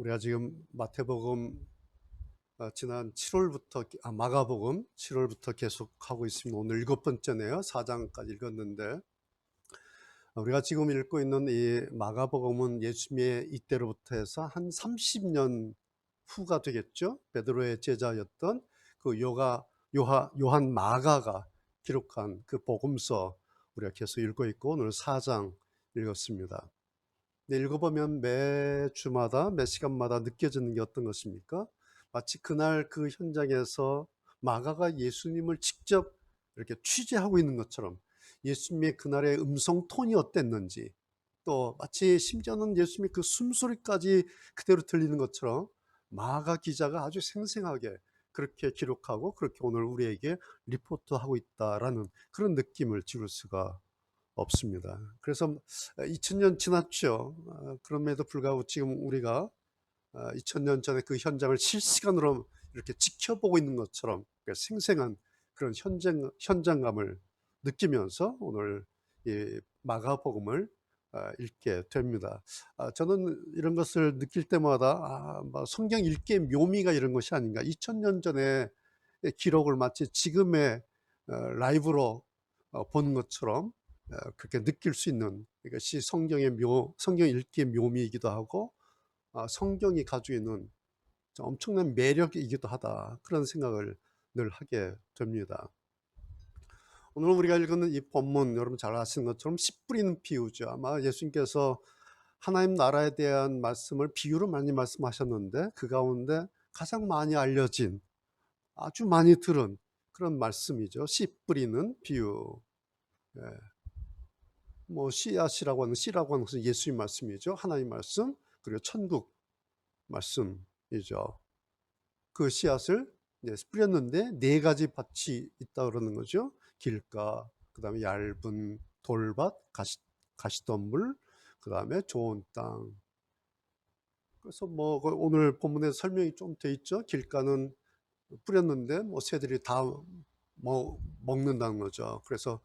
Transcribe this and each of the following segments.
우리가 지금 마태복음 지난 7월부터 마가복음 7월부터 계속 하고 있습니다. 오늘 7번째네요. 4장까지 읽었는데 우리가 지금 읽고 있는 이 마가복음은 예수님의 이때로부터 해서 한 30년 후가 되겠죠. 베드로의 제자였던 그 요한 마가가 기록한 그 복음서 우리가 계속 읽고 있고 오늘 4장 읽었습니다. 읽어보면 매 주마다 매 시간마다 느껴지는 게 어떤 것입니까? 마치 그날 그 현장에서 마가가 예수님을 직접 이렇게 취재하고 있는 것처럼 예수님의 그날의 음성 톤이 어땠는지, 또 마치 심지어는 예수님의 그 숨소리까지 그대로 들리는 것처럼 마가 기자가 아주 생생하게 그렇게 기록하고 그렇게 오늘 우리에게 리포트하고 있다라는 그런 느낌을 지울 수가 없습니다. 그래서 2000년 지났죠. 그럼에도 불구하고 지금 우리가 2000년 전에 그 현장을 실시간으로 이렇게 지켜보고 있는 것처럼 생생한 그런 현장감을 느끼면서 오늘 이 마가복음을 읽게 됩니다. 저는 이런 것을 느낄 때마다 뭐 성경 읽기의 묘미가 이런 것이 아닌가. 2000년 전에 기록을 마치 지금의 라이브로 보는 것처럼 그렇게 느낄 수 있는 이것이 성경 읽기의 묘미이기도 하고 성경이 가지고 있는 엄청난 매력이기도 하다. 그런 생각을 늘 하게 됩니다. 오늘 우리가 읽는 이 본문 여러분 잘 아시는 것처럼 씨 뿌리는 비유죠. 아마 예수님께서 하나님 나라에 대한 말씀을 비유로 많이 말씀하셨는데 그 가운데 가장 많이 알려진 아주 많이 들은 그런 말씀이죠. 씨 뿌리는 비유. 예. 뭐 씨앗이라고 하는 씨라고 하는 것은 예수님 말씀이죠. 하나님 말씀 그리고 천국 말씀이죠. 그 씨앗을 뿌렸는데 네 가지 밭이 있다 그러는 거죠. 길가, 그 다음에 얇은 돌밭, 가시덤불, 그 다음에 좋은 땅. 그래서 뭐 오늘 본문에 설명이 좀 돼 있죠. 길가는 뿌렸는데 뭐 새들이 다 먹는다는 거죠. 그래서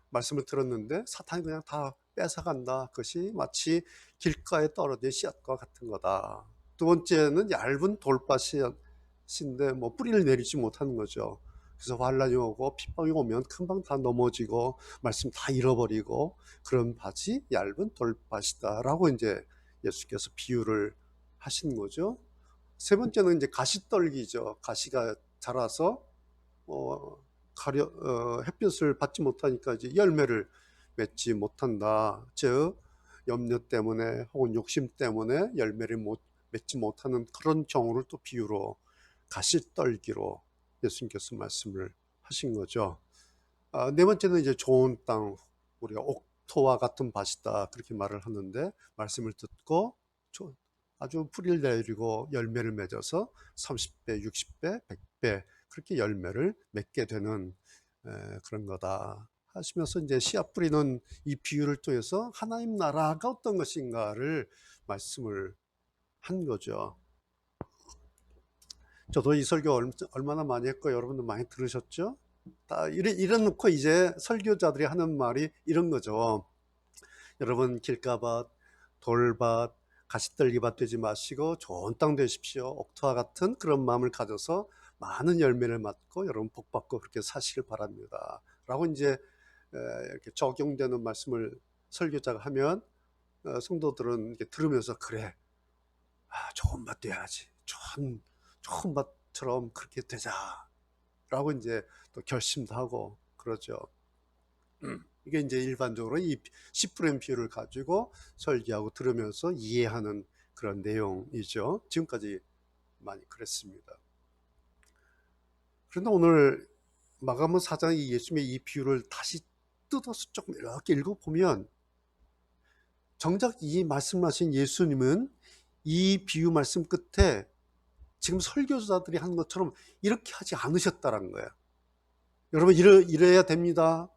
말씀을 들었는데 사탄이 그냥 다 뺏어간다. 그것이 마치 길가에 떨어진 씨앗과 같은 거다. 두 번째는 얇은 돌밭인데 뭐 뿌리를 내리지 못하는 거죠. 그래서 환란이 오고 핍박이 오면 금방 다 넘어지고 말씀 다 잃어버리고 그런 밭이 얇은 돌밭이다라고 이제 예수께서 비유를 하신 거죠. 세 번째는 이제 가시떨기죠. 가시가 자라서 햇빛을 받지 못하니까 이제 열매를 맺지 못한다. 즉 염려 때문에 혹은 욕심 때문에 열매를 맺지 못하는 그런 경우를 또 비유로 가시떨기로 예수님께서 말씀을 하신 거죠. 네 번째는 이제 좋은 땅, 우리가 옥토와 같은 밭이다 그렇게 말을 하는데 말씀을 듣고 아주 뿌리를 내리고 열매를 맺어서 30배, 60배, 100배 그렇게 열매를 맺게 되는 그런 거다 하시면서 이제 씨앗 뿌리는 이 비유를 통해서 하나님 나라가 어떤 것인가를 말씀을 한 거죠. 저도 이 설교 얼마나 많이 했고 여러분들 많이 들으셨죠? 다 이래 놓고 이제 설교자들이 하는 말이 이런 거죠. 여러분 길가밭, 돌밭, 가시떨기밭 되지 마시고 좋은 땅 되십시오. 옥토와 같은 그런 마음을 가져서 많은 열매를 맡고 여러분 복받고 그렇게 사시길 바랍니다. 라고 이제 이렇게 적용되는 말씀을 설교자가 하면 성도들은 이렇게 들으면서 그래, 좋은 밭 돼야지. 좋은 밭처럼 그렇게 되자. 라고 이제 또 결심도 하고 그러죠. 이게 이제 일반적으로 이 10분의 비율을 가지고 설계하고 들으면서 이해하는 그런 내용이죠. 지금까지 많이 그랬습니다. 그런데 오늘 마가복음 4장 예수님의 이 비유를 다시 뜯어서 조금 이렇게 읽어보면 정작 이 말씀하신 예수님은 이 비유 말씀 끝에 지금 설교자들이 하는 것처럼 이렇게 하지 않으셨다는 거예요. 여러분 이래야 됩니다.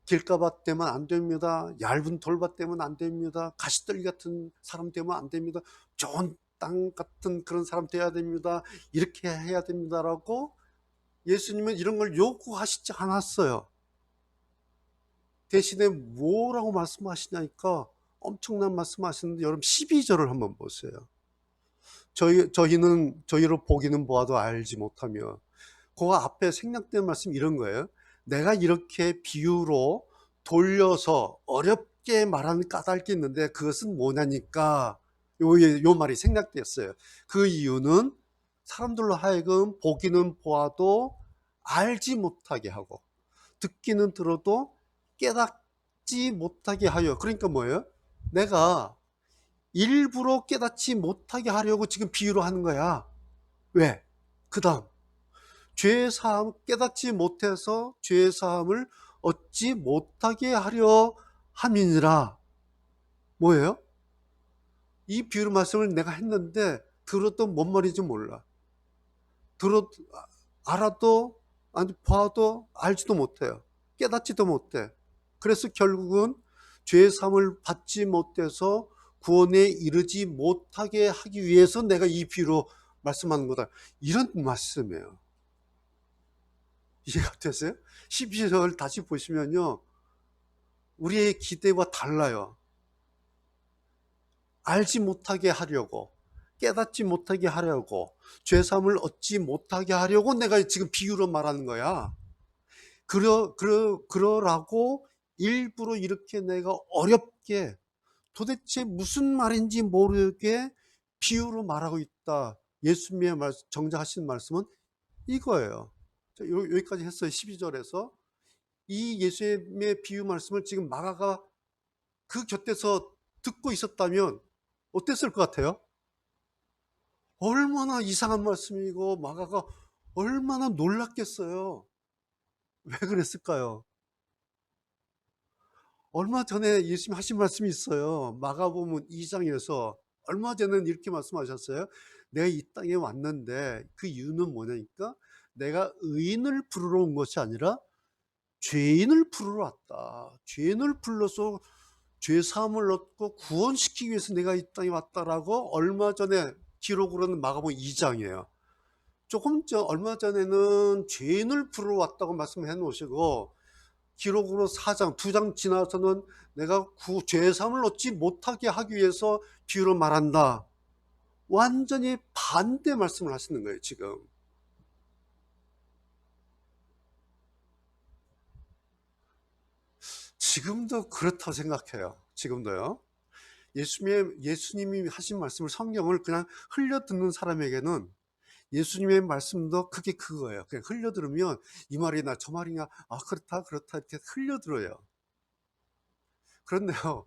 길가밭 되면 안 됩니다. 얇은 돌밭 되면 안 됩니다. 가시떨기 같은 사람 되면 안 됩니다. 좋은 땅 같은 그런 사람 돼야 됩니다. 이렇게 해야 됩니다라고 예수님은 이런 걸 요구하시지 않았어요. 대신에 뭐라고 말씀하시냐니까 엄청난 말씀하시는데 여러분 12절을 한번 보세요. 저희로 보기는 보아도 알지 못하며. 그 앞에 생략된 말씀 이런 거예요. 내가 이렇게 비유로 돌려서 어렵게 말하는 까닭이 있는데 그것은 뭐냐니까 요 말이 생략됐어요. 그 이유는 사람들로 하여금 보기는 보아도 알지 못하게 하고 듣기는 들어도 깨닫지 못하게 하여. 그러니까 뭐예요? 내가 일부러 깨닫지 못하게 하려고 지금 비유로 하는 거야. 왜? 그 다음 죄의 사함 깨닫지 못해서 죄의 사함을 얻지 못하게 하려 함이니라. 뭐예요? 이 비유 말씀을 내가 했는데 들어도 뭔 말인지 몰라. 들어 알아도 아니 봐도 알지도 못해요. 깨닫지도 못해. 그래서 결국은 죄의 사함을 받지 못해서 구원에 이르지 못하게 하기 위해서 내가 이 비유로 말씀하는 거다. 이런 말씀이에요. 이해가 되세요? 12절 다시 보시면요. 우리의 기대와 달라요. 알지 못하게 하려고, 깨닫지 못하게 하려고, 죄사함을 얻지 못하게 하려고 내가 지금 비유로 말하는 거야. 그러라고 일부러 이렇게 내가 어렵게 도대체 무슨 말인지 모르게 비유로 말하고 있다. 예수님의 정작하신 말씀은 이거예요. 여기까지 했어요. 12절에서. 이 예수님의 비유 말씀을 지금 마가가 그 곁에서 듣고 있었다면 어땠을 것 같아요? 얼마나 이상한 말씀이고 마가가 얼마나 놀랐겠어요. 왜 그랬을까요? 얼마 전에 예수님 하신 말씀이 있어요. 마가복음 2장에서 얼마 전에는 이렇게 말씀하셨어요. 내가 이 땅에 왔는데 그 이유는 뭐냐니까 내가 의인을 부르러 온 것이 아니라 죄인을 부르러 왔다. 죄인을 불러서 죄 사함을 얻고 구원시키기 위해서 내가 이 땅에 왔다라고 얼마 전에 기록으로는 마가복음 2장이에요. 얼마 전에는 죄인을 부르러 왔다고 말씀해 놓으시고 기록으로 4장, 2장 지나서는 내가 죄 사함을 얻지 못하게 하기 위해서 비유로 말한다. 완전히 반대 말씀을 하시는 거예요, 지금. 지금도 그렇다고 생각해요. 지금도요. 예수님이 하신 말씀을 성경을 그냥 흘려 듣는 사람에게는 예수님의 말씀도 그게 그거예요. 그냥 흘려 들으면 이 말이나 저 말이냐, 아, 그렇다, 그렇다, 이렇게 흘려 들어요. 그런데요,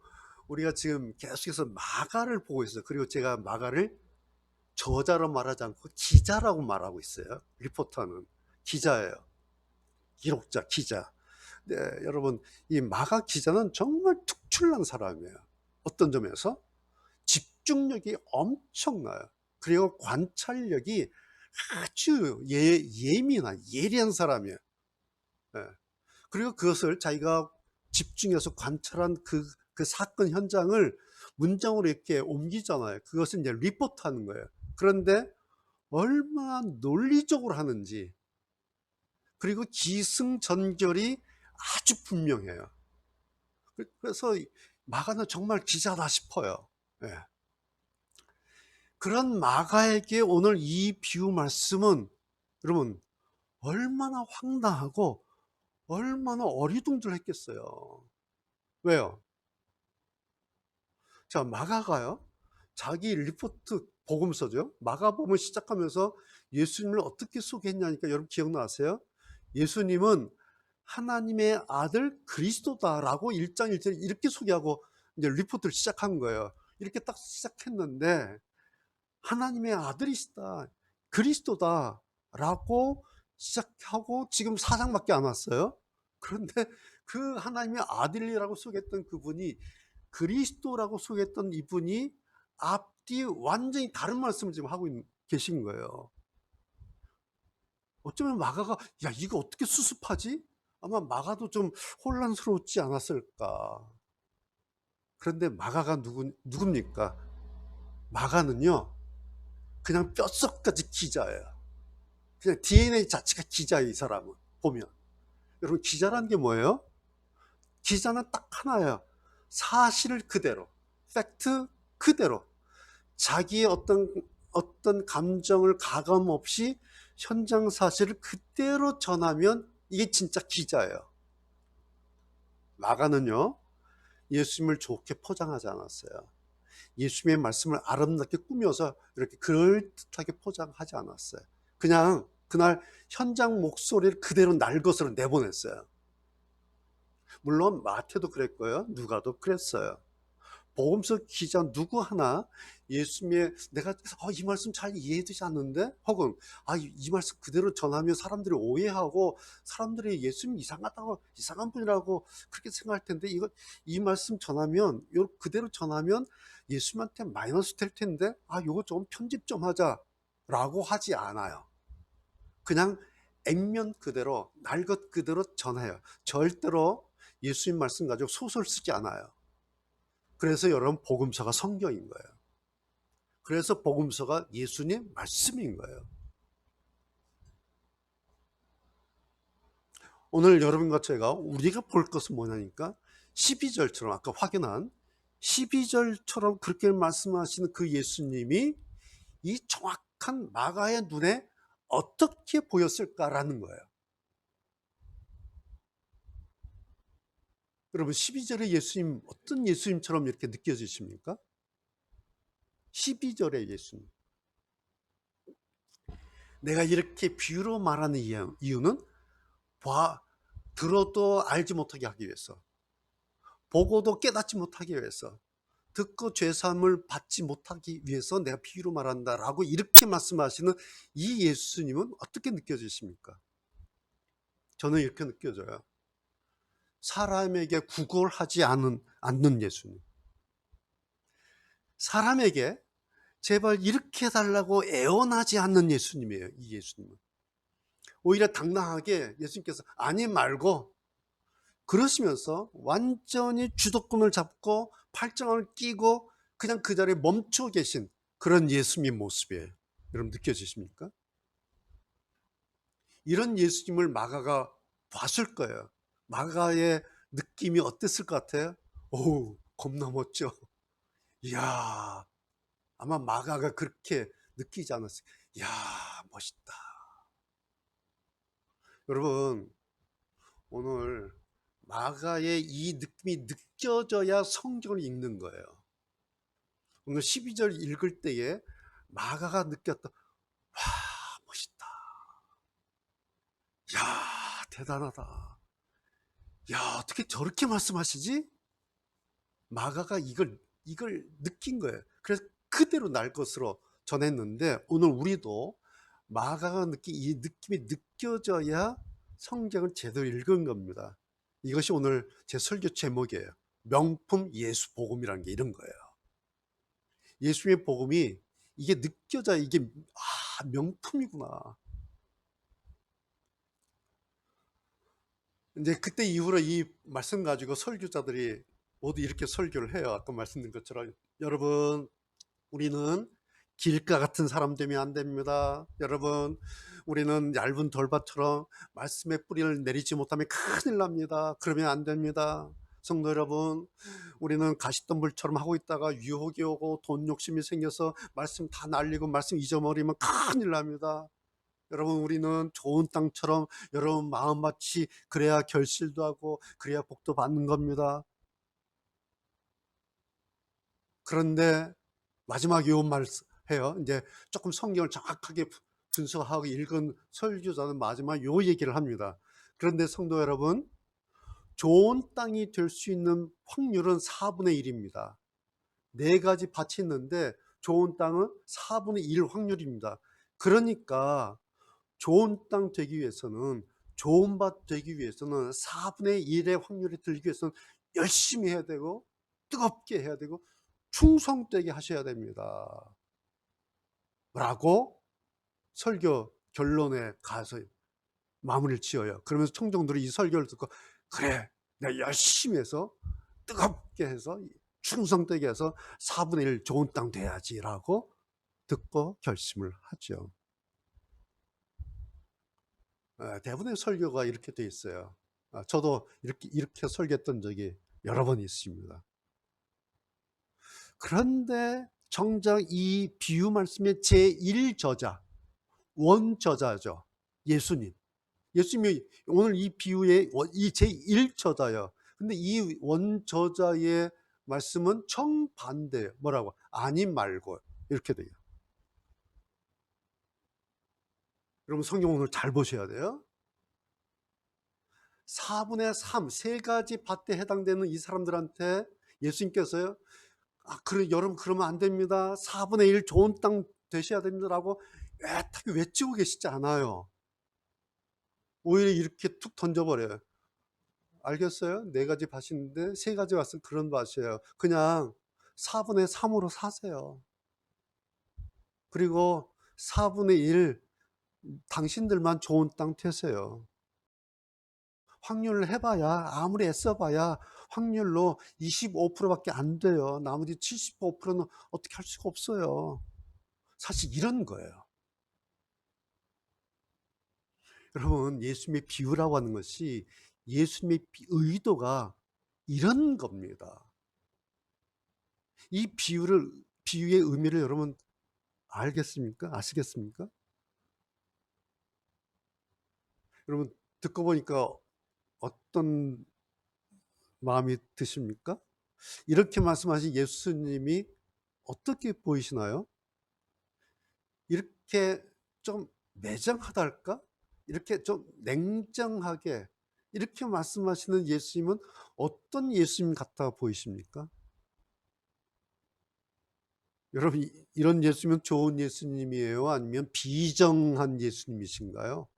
우리가 지금 계속해서 마가를 보고 있어요. 그리고 제가 마가를 저자로 말하지 않고 기자라고 말하고 있어요. 리포터는 기자예요. 기록자, 기자. 네, 여러분, 이 마가 기자는 정말 특출난 사람이에요. 어떤 점에서? 집중력이 엄청나요. 그리고 관찰력이 아주 예민한, 예리한 사람이에요. 네. 그리고 그것을 자기가 집중해서 관찰한 그 사건 현장을 문장으로 이렇게 옮기잖아요. 그것을 이제 리포트 하는 거예요. 그런데 얼마나 논리적으로 하는지, 그리고 기승전결이 아주 분명해요. 그래서 마가는 정말 기자다 싶어요. 예. 그런 마가에게 오늘 이 비유 말씀은 여러분 얼마나 황당하고 얼마나 어리둥절했겠어요. 왜요? 자, 마가가요, 자기 리포트 복음서죠. 마가복음을 시작하면서 예수님을 어떻게 소개했냐니까 여러분 기억나세요? 예수님은 하나님의 아들 그리스도다라고 1장 1절에 이렇게 소개하고 이제 리포트를 시작한 거예요. 이렇게 딱 시작했는데 하나님의 아들이시다, 그리스도다라고 시작하고 지금 4장밖에 안 왔어요. 그런데 그 하나님의 아들이라고 소개했던 그분이, 그리스도라고 소개했던 이분이 앞뒤 완전히 다른 말씀을 지금 하고 계신 거예요. 어쩌면 마가가 야 이거 어떻게 수습하지? 아마 마가도 좀 혼란스러웠지 않았을까. 그런데 마가가 누굽니까? 마가는요 그냥 뼛속까지 기자예요. 그냥 DNA 자체가 기자예요. 이 사람은 보면. 여러분 기자라는 게 뭐예요? 기자는 딱 하나예요. 사실을 그대로, 팩트 그대로 자기의 어떤 어떤 감정을 가감 없이 현장 사실을 그대로 전하면 이게 진짜 기자예요. 마가는요, 예수님을 좋게 포장하지 않았어요. 예수님의 말씀을 아름답게 꾸며서 이렇게 그럴듯하게 포장하지 않았어요. 그냥 그날 현장 목소리를 그대로 날 것으로 내보냈어요. 물론 마태도 그랬고요, 누가도 그랬어요. 복음서 기자 누구 하나 예수님의 내가 이 말씀 잘 이해되지 않는데, 혹은 이 말씀 그대로 전하면 사람들이 오해하고 사람들이 예수님 이상하다고, 이상한 분이라고 그렇게 생각할 텐데, 이 말씀 전하면, 요 그대로 전하면 예수님한테 마이너스 될 텐데, 요거 좀 편집 좀 하자 라고 하지 않아요. 그냥 액면 그대로 날 것 그대로 전해요. 절대로 예수님 말씀 가지고 소설 쓰지 않아요. 그래서 여러분, 복음서가 성경인 거예요. 그래서 복음서가 예수님 말씀인 거예요. 오늘 여러분과 제가 우리가 볼 것은 뭐냐니까, 12절처럼 아까 확인한 12절처럼 그렇게 말씀하시는 그 예수님이 이 정확한 마가의 눈에 어떻게 보였을까라는 거예요. 여러분, 12절의 예수님 어떤 예수님처럼 이렇게 느껴지십니까? 12절의 예수님. 내가 이렇게 비유로 말하는 이유는 들어도 알지 못하게 하기 위해서, 보고도 깨닫지 못하기 위해서, 듣고 죄사함을 받지 못하기 위해서 내가 비유로 말한다 라고 이렇게 말씀하시는 이 예수님은 어떻게 느껴지십니까? 저는 이렇게 느껴져요. 사람에게 구걸하지 않는 예수님. 사람에게 제발 이렇게 해달라고 애원하지 않는 예수님이에요. 이 예수님은 오히려 당당하게 예수님께서 아니 말고 그러시면서 완전히 주도권을 잡고 팔짱을 끼고 그냥 그 자리에 멈춰 계신 그런 예수님 모습이에요. 여러분, 느껴지십니까? 이런 예수님을 마가가 봤을 거예요. 마가의 느낌이 어땠을 것 같아요? 오우, 겁나 멋져. 이야, 아마 마가가 그렇게 느끼지 않았어요. 이야, 멋있다. 여러분, 오늘 마가의 이 느낌이 느껴져야 성경을 읽는 거예요. 오늘 12절 읽을 때에 마가가 느꼈다. 와, 멋있다. 야, 대단하다. 야, 어떻게 저렇게 말씀하시지? 마가가 이걸 느낀 거예요. 그래서 그대로 날 것으로 전했는데, 오늘 우리도 마가가 느낀 이 느낌이 느껴져야 성경을 제대로 읽은 겁니다. 이것이 오늘 제 설교 제목이에요. 명품 예수 복음이라는 게 이런 거예요. 예수의 복음이 이게 느껴져야 이게 명품이구나. 이제 그때 이후로 이 말씀 가지고 설교자들이 모두 이렇게 설교를 해요. 아까 말씀드린 것처럼, 여러분, 우리는 길가 같은 사람 되면 안 됩니다. 여러분, 우리는 얇은 돌밭처럼 말씀의 뿌리를 내리지 못하면 큰일 납니다. 그러면 안 됩니다. 성도 여러분, 우리는 가시덤불처럼 하고 있다가 유혹이 오고 돈 욕심이 생겨서 말씀 다 날리고 말씀 잊어버리면 큰일 납니다. 여러분, 우리는 좋은 땅처럼 여러분 마음같이 그래야 결실도 하고 그래야 복도 받는 겁니다. 그런데 마지막 요 말 해요. 이제 조금 성경을 정확하게 분석하고 읽은 설교자는 마지막 요 얘기를 합니다. 그런데 성도 여러분, 좋은 땅이 될 수 있는 확률은 4분의 1입니다. 4가지 밭이 있는데 좋은 땅은 4분의 1 확률입니다. 그러니까 좋은 땅 되기 위해서는, 좋은 밭 되기 위해서는 4분의 1의 확률이 들기 위해서는 열심히 해야 되고 뜨겁게 해야 되고 충성되게 하셔야 됩니다 라고 설교 결론에 가서 마무리를 지어요. 그러면서 청중들이 이 설교를 듣고, 그래, 내가 열심히 해서 뜨겁게 해서 충성되게 해서 4분의 1 좋은 땅 돼야지 라고 듣고 결심을 하죠. 대부분의 설교가 이렇게 돼 있어요. 저도 이렇게 설교했던 적이 여러 번 있습니다. 그런데 정작 이 비유 말씀의 제1저자, 원저자죠. 예수님. 예수님이 오늘 이 비유의 이 제1저자예요. 근데 이 원저자의 말씀은 정반대예요. 뭐라고? 아님 말고. 이렇게 돼요. 여러분 성경 오늘 잘 보셔야 돼요. 4분의 3, 세 가지 밭에 해당되는 이 사람들한테 예수님께서요, 그래, 여러분 그러면 안 됩니다. 4분의 1 좋은 땅 되셔야 됩니다라고 애타게 외치고 계시지 않아요. 오히려 이렇게 툭 던져버려요. 알겠어요? 네 가지 밭인데 세 가지 밭은 그런 밭이에요. 그냥 4분의 3으로 사세요. 그리고 4분의 1 당신들만 좋은 땅 되세요. 확률을 해봐야, 아무리 애써봐야 확률로 25%밖에 안 돼요. 나머지 75%는 어떻게 할 수가 없어요. 사실 이런 거예요. 여러분, 예수님의 비유라고 하는 것이 예수님의 의도가 이런 겁니다. 이 비유의 의미를 여러분 알겠습니까? 아시겠습니까? 여러분, 듣고 보니까 어떤 마음이 드십니까? 이렇게 말씀하신 예수님이 어떻게 보이시나요? 이렇게 좀 매정하달까? 이렇게 좀 냉정하게 이렇게 말씀하시는 예수님은 어떤 예수님 같아 보이십니까? 여러분, 이런 예수님은 좋은 예수님이에요? 아니면 비정한 예수님이신가요?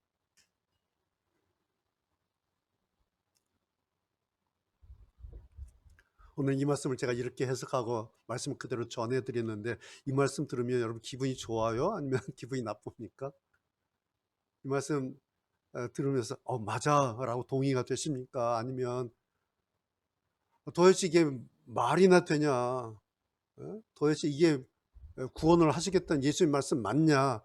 오늘 이 말씀을 제가 이렇게 해석하고 말씀 그대로 전해드리는데, 이 말씀 들으면 여러분 기분이 좋아요? 아니면 기분이 나쁩니까? 이 말씀 들으면서 맞아 라고 동의가 되십니까? 아니면 도대체 이게 말이나 되냐? 도대체 이게 구원을 하시겠다는 예수님 말씀 맞냐?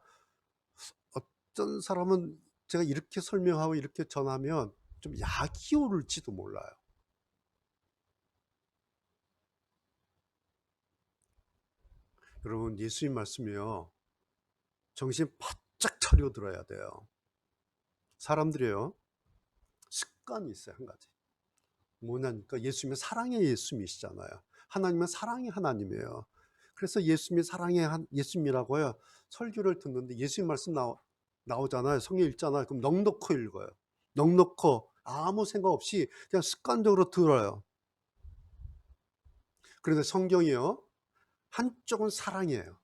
어떤 사람은 제가 이렇게 설명하고 이렇게 전하면 좀 약이 오를지도 몰라요. 여러분, 예수님 말씀이요, 정신 바짝 차리고 들어야 돼요. 사람들이요, 습관이 있어요. 한 가지 뭐냐니까, 예수님은 사랑의 예수님이시잖아요. 하나님은 사랑의 하나님이에요. 그래서 예수님이 사랑의 예수님이라고요, 설교를 듣는데 예수님 말씀 나오잖아요. 성경 읽잖아요. 그럼 넋놓고 읽어요. 넋놓고 아무 생각 없이 그냥 습관적으로 들어요. 그런데 성경이요, 한쪽은 사랑이에요.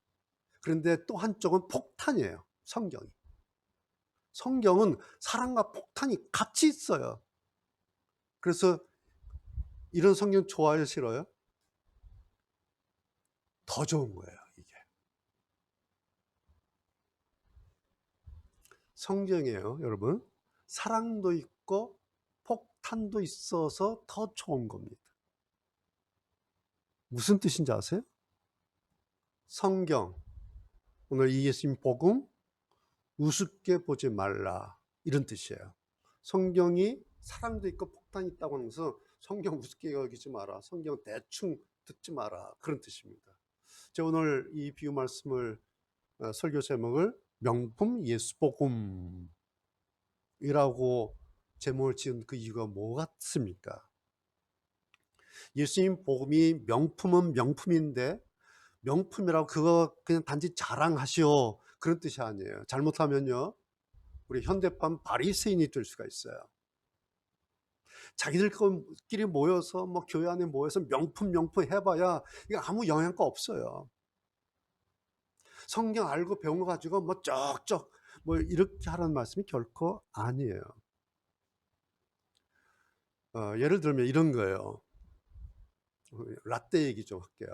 그런데 또 한쪽은 폭탄이에요. 성경은 사랑과 폭탄이 같이 있어요. 그래서 이런 성경 좋아요, 싫어요? 더 좋은 거예요, 이게. 성경이에요, 여러분. 사랑도 있고 폭탄도 있어서 더 좋은 겁니다. 무슨 뜻인지 아세요? 성경, 오늘 이 예수님 복음, 우습게 보지 말라, 이런 뜻이에요. 성경이 사랑도 있고 폭탄이 있다고 하는 것은 성경 우습게 여기지 마라, 성경 대충 듣지 마라, 그런 뜻입니다. 제가 오늘 이 비유 말씀을 설교 제목을 명품 예수복음이라고 제목을 지은 그 이유가 뭐 같습니까? 예수님 복음이 명품은 명품인데, 명품이라고 그거 그냥 단지 자랑하시오, 그런 뜻이 아니에요. 잘못하면요, 우리 현대판 바리새인이 될 수가 있어요. 자기들끼리 모여서 뭐 교회 안에 모여서 명품 해봐야 이거 아무 영향가 없어요. 성경 알고 배운 거 가지고 뭐 쩍쩍 뭐 이렇게 하라는 말씀이 결코 아니에요. 예를 들면 이런 거예요. 라떼 얘기 좀 할게요.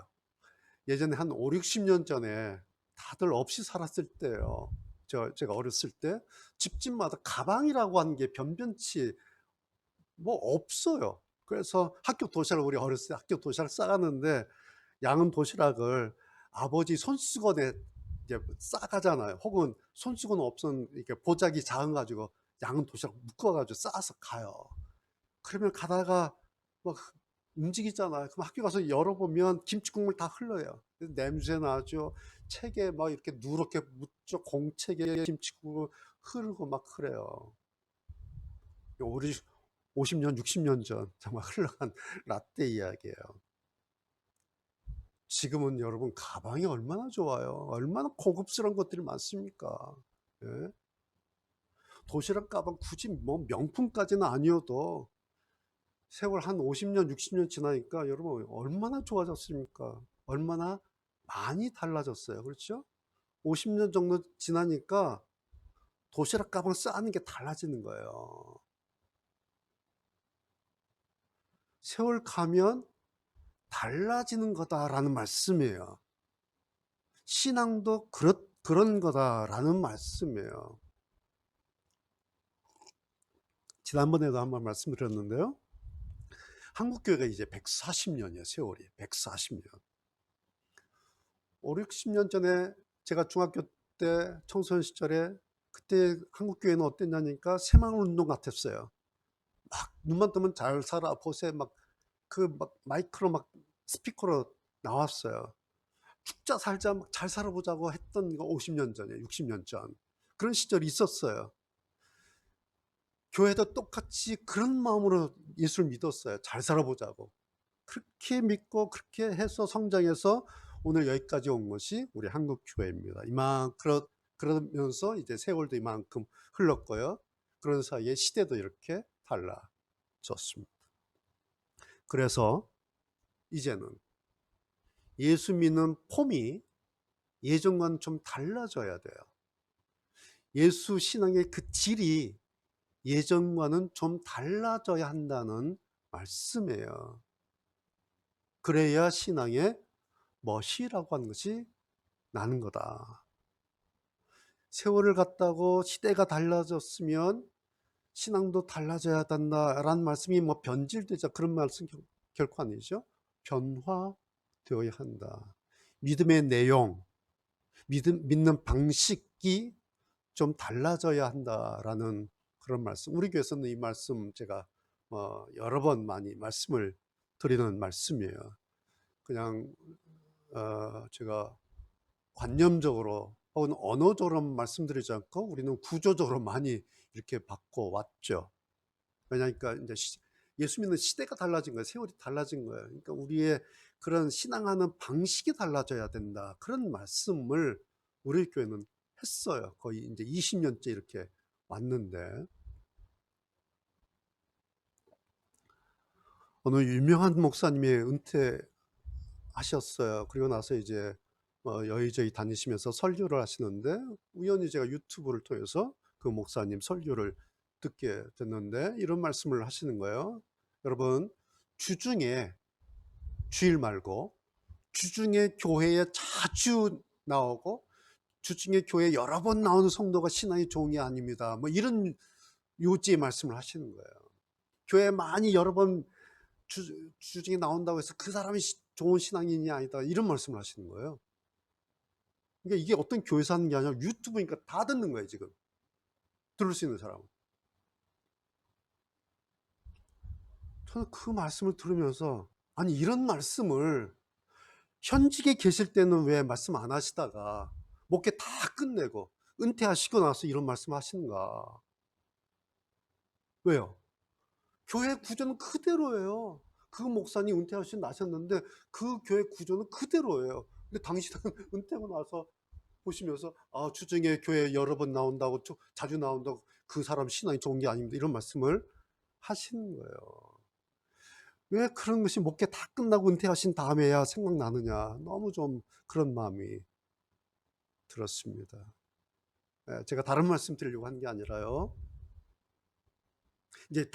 예전에 한 5, 60년 전에 다들 없이 살았을 때요, 제가 어렸을 때 집집마다 가방이라고 하는 게 변변치 뭐 없어요. 그래서 학교 도시락, 우리 어렸을 때 학교 도시락 싸갔는데, 양은 도시락을 아버지 손수건에 이제 싸가잖아요. 혹은 손수건 없으면 이렇게 보자기 작은 가지고 양은 도시락 묶어가지고 싸서 가요. 그러면 가다가 막 움직이잖아요. 그럼 학교 가서 열어보면 김치 국물 다 흘러요. 냄새 나죠. 책에 막 이렇게 누렇게 묻죠. 공책에 김치고 흐르고 막 그래요. 우리 50년, 60년 전 정말 흘러간 라떼 이야기예요. 지금은 여러분 가방이 얼마나 좋아요. 얼마나 고급스러운 것들이 많습니까? 예? 도시락 가방 굳이 뭐 명품까지는 아니어도 세월 한 50년, 60년 지나니까 여러분 얼마나 좋아졌습니까? 얼마나 많이 달라졌어요. 그렇죠? 50년 정도 지나니까 도시락 가방 싸는 게 달라지는 거예요. 세월 가면 달라지는 거다라는 말씀이에요. 신앙도 그런 거다라는 말씀이에요. 지난번에도 한번 말씀드렸는데요. 한국교회가 이제 140년이에요. 세월이 140년. 5, 60년 전에 제가 중학교 때 청소년 시절에 그때 한국교회는 어땠냐니까 새마을운동 같았어요. 막 눈만 뜨면 잘 살아 보세 막 마이크로 막 스피커로 나왔어요. 죽자 살자 막 잘 살아보자고 했던 거 50년 전에 60년 전 그런 시절이 있었어요. 교회도 똑같이 그런 마음으로 예수를 믿었어요. 잘 살아보자고. 그렇게 믿고 그렇게 해서 성장해서 오늘 여기까지 온 것이 우리 한국 교회입니다. 그러면서 이제 세월도 이만큼 흘렀고요. 그런 사이에 시대도 이렇게 달라졌습니다. 그래서 이제는 예수 믿는 폼이 예전과는 좀 달라져야 돼요. 예수 신앙의 그 질이 예전과는 좀 달라져야 한다는 말씀이에요. 그래야 신앙의 멋이라고 하는 것이 나는 거다. 세월을 갔다고 시대가 달라졌으면 신앙도 달라져야 된다라는 말씀이 뭐 변질되자 그런 말씀 결코 아니죠. 변화되어야 한다. 믿음의 내용, 믿는 방식이 좀 달라져야 한다라는 그런 말씀. 우리 교회에서는 이 말씀 제가 여러 번 많이 말씀을 드리는 말씀이에요. 그냥 제가 관념적으로 혹은 언어적으로 말씀드리지 않고 우리는 구조적으로 많이 이렇게 바꿔 왔죠. 왜냐니까 이제 예수 믿는 시대가 달라진 거예요. 세월이 달라진 거예요. 그러니까 우리의 그런 신앙하는 방식이 달라져야 된다. 그런 말씀을 우리 교회는 했어요. 거의 이제 20년째 이렇게 왔는데 어느 유명한 목사님이 은퇴하셨어요. 그리고 나서 이제 여의저의 다니시면서 설교를 하시는데 우연히 제가 유튜브를 통해서 그 목사님 설교를 듣게 됐는데 이런 말씀을 하시는 거예요. 여러분, 주중에 주일 말고 주중에 교회에 자주 나오고 주중에 교회에 여러 번 나오는 성도가 신앙이 좋은 게 아닙니다. 뭐 이런 요지의 말씀을 하시는 거예요. 교회 많이 여러 번 주중에 나온다고 해서 그 사람이 좋은 신앙인이 아니다. 이런 말씀을 하시는 거예요. 그러니까 이게 어떤 교회에서 하는 게 아니라 유튜브니까 다 듣는 거예요, 지금. 들을 수 있는 사람은. 저는 그 말씀을 들으면서 아니 이런 말씀을 현직에 계실 때는 왜 말씀 안 하시다가 목회 다 끝내고 은퇴하시고 나서 이런 말씀 하시는가? 왜요? 교회 구조는 그대로예요. 그 목사님 은퇴하시고 나셨는데 그 교회 구조는 그대로예요. 근데 당신은 은퇴하고 나서 보시면서 주중에 교회 여러 번 나온다고 자주 나온다고 그 사람 신앙이 좋은 게 아닙니다. 이런 말씀을 하시는 거예요. 왜 그런 것이 목회 다 끝나고 은퇴하신 다음에야 생각나느냐. 너무 좀 그런 마음이 들었습니다. 제가 다른 말씀 드리려고 한 게 아니라요. 이제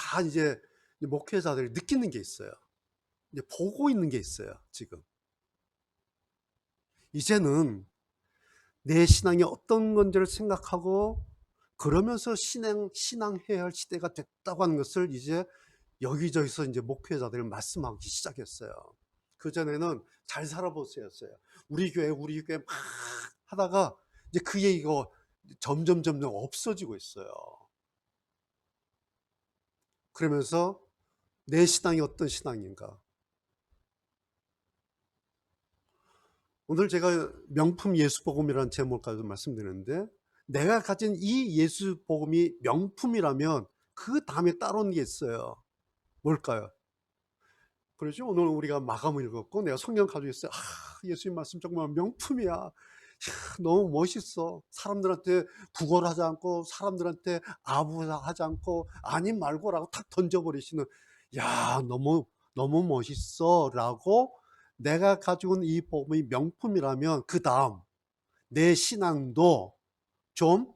목회자들이 느끼는 게 있어요. 이제 보고 있는 게 있어요, 지금. 이제는 내 신앙이 어떤 건지를 생각하고 그러면서 신앙해야 할 시대가 됐다고 하는 것을 이제 여기저기서 이제 목회자들이 말씀하기 시작했어요. 그전에는 잘 살아보세요였어요. 우리 교회 막 하다가 이제 그 얘기가 점점 없어지고 있어요. 그러면서 내 신앙이 어떤 신앙인가? 오늘 제가 명품 예수복음이라는 제목을 가지고 말씀드리는데, 내가 가진 이 예수복음이 명품이라면 그 다음에 따르는 게 있어요. 뭘까요? 그러죠. 오늘 우리가 마감을 읽었고 내가 성경 가지고 있어요. 예수님 말씀 정말 명품이야. 너무 멋있어. 사람들한테 구걸하지 않고, 사람들한테 아부하지 않고, 아님 말고라고 탁 던져버리시는, 야, 너무 너무 멋있어 라고, 내가 가지고 있는 이 복음이 명품이라면 그 다음 내 신앙도 좀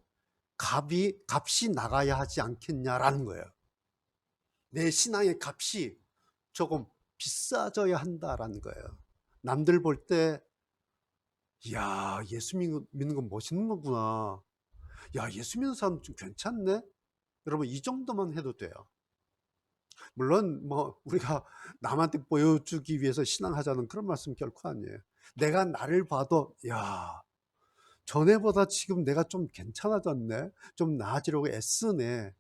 값이 나가야 하지 않겠냐라는 거예요. 내 신앙의 값이 조금 비싸져야 한다라는 거예요. 남들 볼 때, 이야, 예수 믿는 건 멋있는 거구나. 야, 예수 믿는 사람 좀 괜찮네? 여러분, 이 정도만 해도 돼요. 물론, 우리가 남한테 보여주기 위해서 신앙하자는 그런 말씀 결코 아니에요. 내가 나를 봐도, 야, 전에보다 지금 내가 좀 괜찮아졌네? 좀 나아지려고 애쓰네.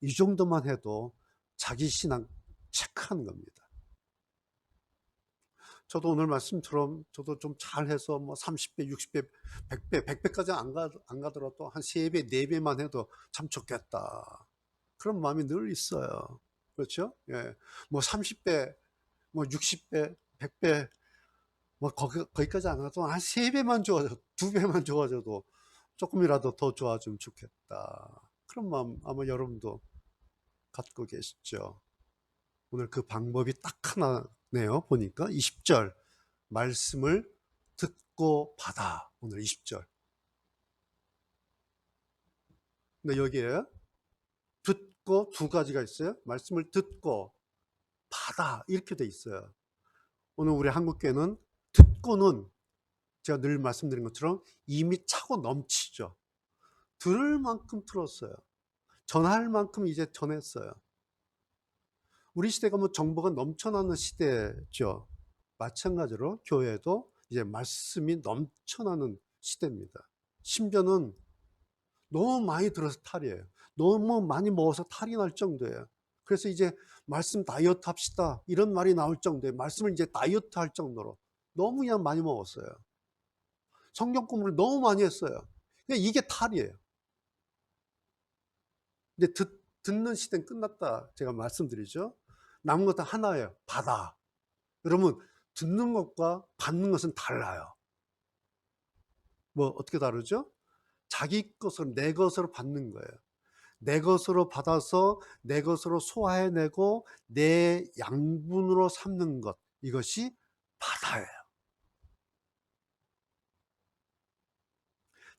이 정도만 해도 자기 신앙 체크하는 겁니다. 저도 오늘 말씀처럼 저도 좀 잘해서 30배, 60배, 100배, 100배까지 안 가더라도 한 3배, 4배만 해도 참 좋겠다. 그런 마음이 늘 있어요. 그렇죠? 예. 30배, 60배, 100배, 거기까지 안 가도 한 3배만 좋아져, 2배만 좋아져도 조금이라도 더 좋아지면 좋겠다. 그런 마음 아마 여러분도 갖고 계시죠. 오늘 그 방법이 딱 하나네요. 보니까 20절 말씀을 듣고 받아. 오늘 20절. 근데 여기에 듣고 두 가지가 있어요. 말씀을 듣고 받아 이렇게 돼 있어요. 오늘 우리 한국교회는 듣고는 제가 늘 말씀드린 것처럼 이미 차고 넘치죠. 들을 만큼 들었어요. 전할 만큼 이제 전했어요. 우리 시대가 정보가 넘쳐나는 시대죠. 마찬가지로 교회도 이제 말씀이 넘쳐나는 시대입니다. 심지어는 너무 많이 들어서 탈이에요. 너무 많이 먹어서 탈이 날 정도예요. 그래서 이제 말씀 다이어트 합시다 이런 말이 나올 정도예요. 말씀을 이제 다이어트 할 정도로 너무 그냥 많이 먹었어요. 성경 공부를 너무 많이 했어요. 그러니까 이게 탈이에요. 이제 듣는 시대는 끝났다 제가 말씀드리죠. 남은 것도 하나예요. 받아. 여러분, 듣는 것과 받는 것은 달라요. 어떻게 다르죠? 자기 것으로, 내 것으로 받는 거예요. 내 것으로 받아서 내 것으로 소화해내고 내 양분으로 삼는 것, 이것이 바다예요.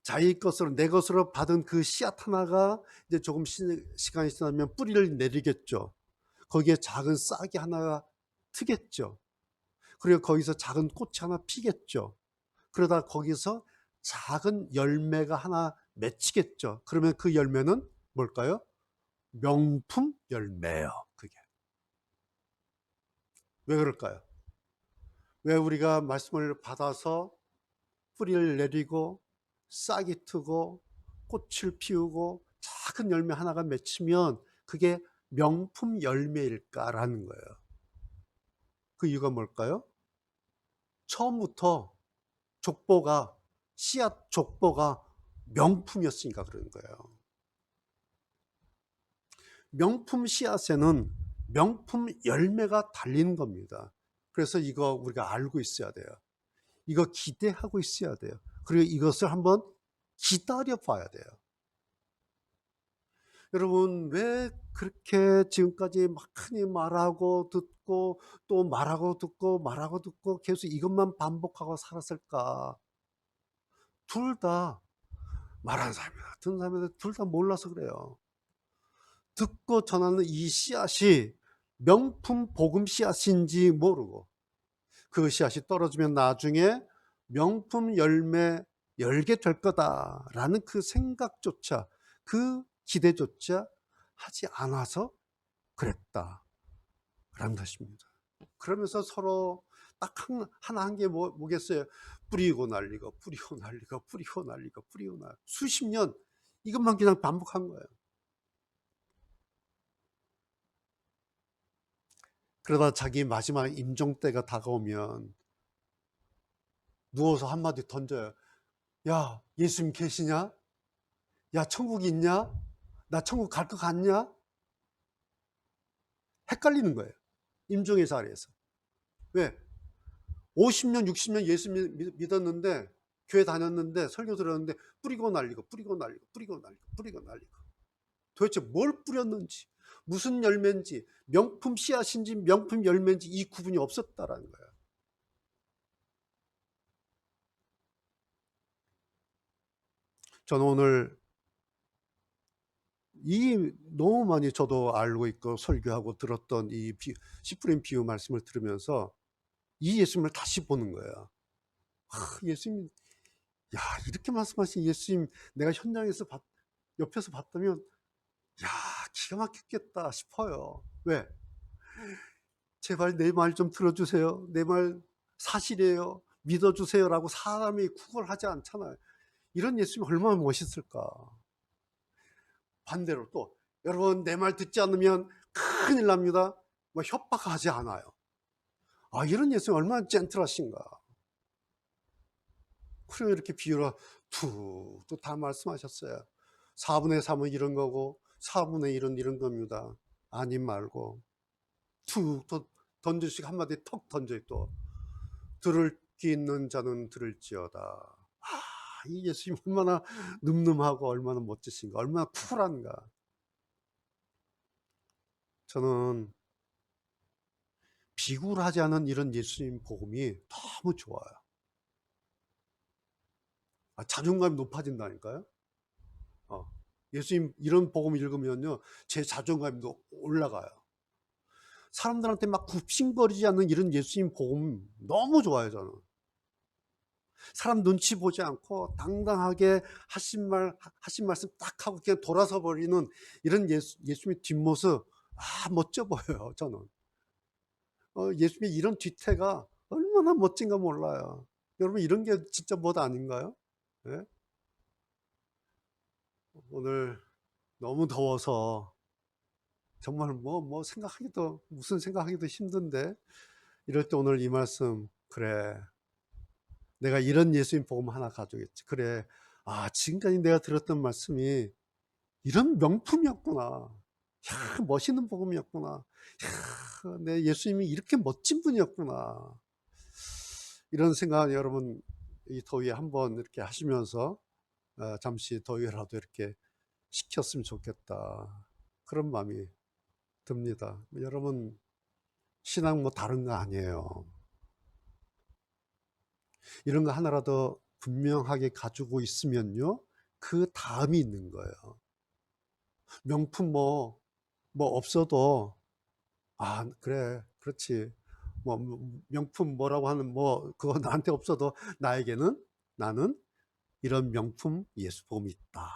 자기 것으로, 내 것으로 받은 그 씨앗 하나가 이제 조금 시간이 지나면 뿌리를 내리겠죠. 거기에 작은 싹이 하나가 트겠죠. 그리고 거기서 작은 꽃이 하나 피겠죠. 그러다 거기서 작은 열매가 하나 맺히겠죠. 그러면 그 열매는 뭘까요? 명품 열매예요. 그게. 왜 그럴까요? 왜 우리가 말씀을 받아서 뿌리를 내리고 싹이 트고 꽃을 피우고 작은 열매 하나가 맺히면 그게 명품 열매일까라는 거예요. 그 이유가 뭘까요? 처음부터 족보가, 씨앗 족보가 명품이었으니까 그런 거예요. 명품 씨앗에는 명품 열매가 달리는 겁니다. 그래서 이거 우리가 알고 있어야 돼요. 이거 기대하고 있어야 돼요. 그리고 이것을 한번 기다려 봐야 돼요. 여러분, 왜 그렇게 지금까지 많이 말하고 듣고 또 말하고 듣고 말하고 듣고 계속 이것만 반복하고 살았을까? 둘 다 말하는 사람이나 듣는 사람이나 둘 다 몰라서 그래요. 듣고 전하는 이 씨앗이 명품 복음 씨앗인지 모르고 그 씨앗이 떨어지면 나중에 명품 열매 열게 될 거다라는 그 생각조차, 그 기대조차 하지 않아서 그랬다라는 것입니다. 그러면서 서로 딱 하나 한 게 뭐겠어요? 뿌리고 날리고 뿌리고 날리고 뿌리고 날리고 뿌리고 날리고 수십 년 이것만 그냥 반복한 거예요. 그러다 자기 마지막 임종 때가 다가오면 누워서 한마디 던져요. 야, 예수님 계시냐? 야, 천국이 있냐? 나 천국 갈 것 같냐? 헷갈리는 거예요. 임종의 자리에서. 왜? 50년, 60년 예수 믿었는데, 교회 다녔는데, 설교 들었는데, 뿌리고 날리고, 뿌리고 날리고, 뿌리고 날리고, 뿌리고 날리고. 도대체 뭘 뿌렸는지, 무슨 열매인지, 명품 씨앗인지, 명품 열매인지 이 구분이 없었다라는 거예요. 저는 오늘 너무 많이 저도 알고 있고 설교하고 들었던 이 씨 뿌린 비유 말씀을 들으면서 이 예수님을 다시 보는 거예요. 예수님, 야, 이렇게 말씀하신 예수님 내가 현장에서 옆에서 봤다면, 야, 기가 막혔겠다 싶어요. 왜? 제발 내 말 좀 들어주세요. 내 말 사실이에요. 믿어주세요라고 사람이 구걸하지 않잖아요. 이런 예수님이 얼마나 멋있을까. 반대로 또 여러분 내 말 듣지 않으면 큰일 납니다. 뭐 협박하지 않아요. 이런 예수님 얼마나 젠틀하신가. 그리고 이렇게 비유를 툭 또 다 말씀하셨어요. 4분의 3은 이런 거고 4분의 1은 이런 겁니다. 아님 말고 툭 또 던져주시고 한마디 턱 던져 또 들을 귀 있는 자는 들을지어다. 이 예수님 얼마나 늠름하고 얼마나 멋지신가, 얼마나 쿨한가. 저는 비굴하지 않은 이런 예수님 복음이 너무 좋아요. 자존감이 높아진다니까요. 예수님 이런 복음 읽으면요, 제 자존감이 올라가요. 사람들한테 막 굽신거리지 않는 이런 예수님 복음 너무 좋아요, 저는. 사람 눈치 보지 않고 당당하게 하신 말씀 딱 하고 그냥 돌아서 버리는 이런 예수님의 뒷모습, 멋져 보여요, 저는. 예수님의 이런 뒤태가 얼마나 멋진가 몰라요. 여러분, 이런 게 진짜 멋 아닌가요? 네? 오늘 너무 더워서 정말 무슨 생각하기도 힘든데, 이럴 때 오늘 이 말씀, 그래, 내가 이런 예수님 복음 하나 가져오겠지. 그래, 지금까지 내가 들었던 말씀이 이런 명품이었구나. 멋있는 복음이었구나. 내 예수님이 이렇게 멋진 분이었구나. 이런 생각 여러분 이 더위에 한번 이렇게 하시면서 잠시 더위라도 이렇게 식혔으면 좋겠다. 그런 마음이 듭니다. 여러분, 신앙 뭐 다른 거 아니에요. 이런 거 하나라도 분명하게 가지고 있으면요, 그 다음이 있는 거예요. 명품 없어도, 그래, 그렇지. 명품 뭐라고 하는 그거 나한테 없어도 나는 이런 명품 예수 복음이 있다.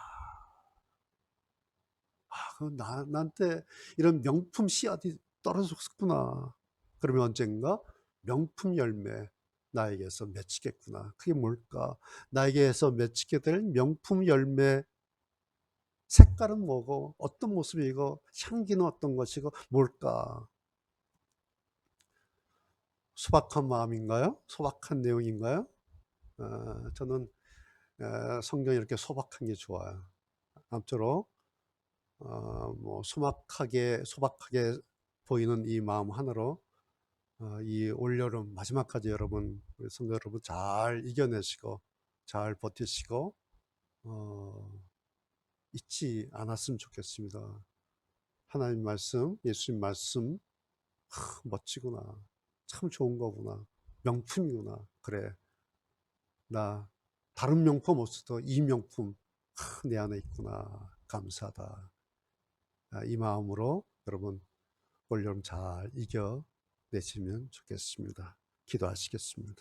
나한테 이런 명품 씨앗이 떨어졌구나. 그러면 언젠가 명품 열매 나에게서 맺히겠구나. 그게 뭘까? 나에게서 맺히게 될 명품 열매 색깔은 뭐고 어떤 모습이고 향기는 어떤 것이고 뭘까? 소박한 마음인가요? 소박한 내용인가요? 저는 성경이 이렇게 소박한 게 좋아요. 아무쪼록 소박하게 보이는 이 마음 하나로 이 올여름 마지막까지 여러분, 우리 성도 여러분 잘 이겨내시고 잘 버티시고 잊지 않았으면 좋겠습니다. 하나님 말씀, 예수님 말씀, 멋지구나. 참 좋은 거구나. 명품이구나. 그래, 나 다른 명품 없어도 이 명품 내 안에 있구나. 감사하다. 이 마음으로 여러분 올여름 잘 이겨내시면 좋겠습니다. 기도하시겠습니다.